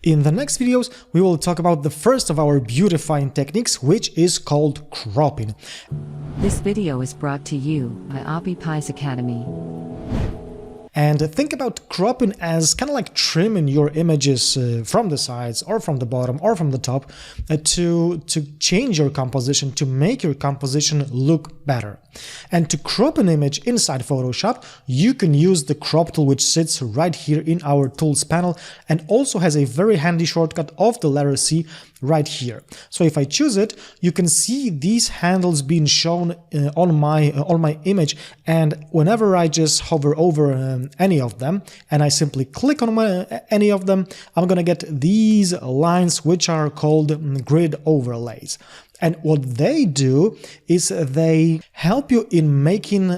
In the next videos, we will talk about the first of our beautifying techniques, which is called cropping. This video is brought to you by Abi Pai's Academy. And think about cropping as kind of like trimming your images from the sides or from the bottom or from the top to change your composition, to make your composition look better. And to crop an image inside Photoshop, you can use the crop tool, which sits right here in our tools panel and also has a very handy shortcut of the letter C right here. So if I choose it, you can see these handles being shown on my image, and whenever I just hover over any of them and I simply click on any of them, I'm gonna get these lines, which are called grid overlays. And what they do is they help you in making,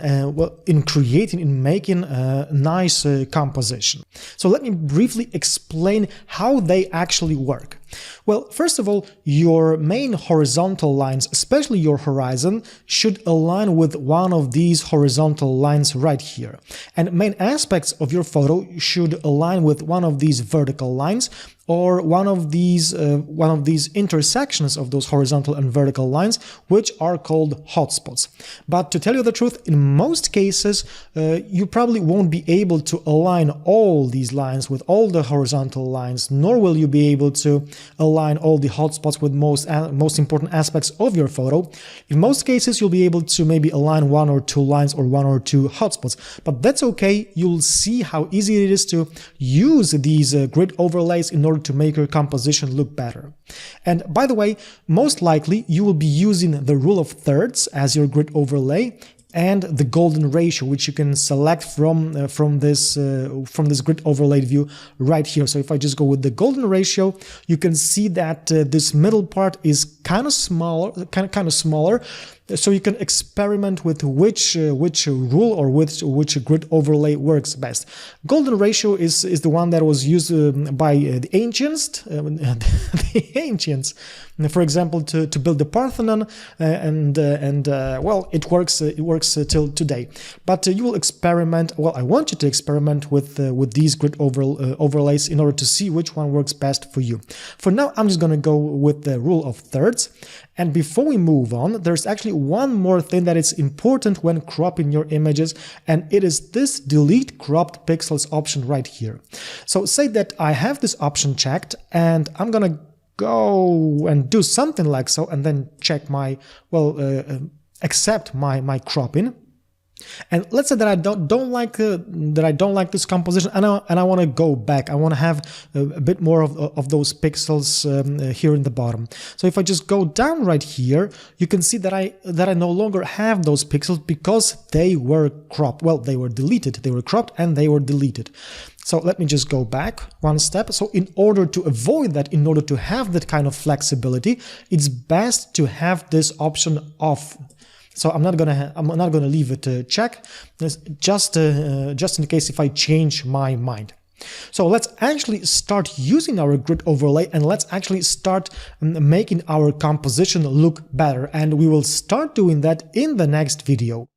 making a nice composition. So let me briefly explain how they actually work. Well, first of all, your main horizontal lines, especially your horizon, should align with one of these horizontal lines right here. And main aspects of your photo should align with one of these vertical lines, or one of these intersections of those horizontal and vertical lines, which are called hotspots. But to tell you the truth, in most cases, you probably won't be able to align all these lines with all the horizontal lines, nor will you be able to align all the hotspots with most important aspects of your photo. In most cases, you'll be able to maybe align one or two lines or one or two hotspots, but that's okay. You'll see how easy it is to use these grid overlays in order to make your composition look better. And by the way, most likely you will be using the rule of thirds as your grid overlay and the golden ratio, which you can select from this grid overlay view right here. So if I just go with the golden ratio, you can see that this middle part is kind of smaller. So you can experiment with which rule or which grid overlay works best. Golden ratio is the one that was used by the ancients, for example, to build the Parthenon, well, it works till today. But you will experiment. Well, I want you to experiment with these grid overlays in order to see which one works best for you. For now, I'm just going to go with the rule of thirds. And before we move on, there's actually one more thing that is important when cropping your images, and it is this delete cropped pixels option right here. So say that I have this option checked, and I'm gonna go and do something like so, and then check my, accept my cropping. And let's say that I don't like this composition, and I want to go back. I want to have a bit more of those pixels here in the bottom. So if I just go down right here, you can see that I no longer have those pixels because they were cropped. Well, they were deleted. They were cropped and they were deleted. So let me just go back one step. So in order to avoid that, in order to have that kind of flexibility, it's best to have this option off. So I'm not gonna leave it check, just in case if I change my mind. So let's actually start using our grid overlay, and let's actually start making our composition look better. And we will start doing that in the next video.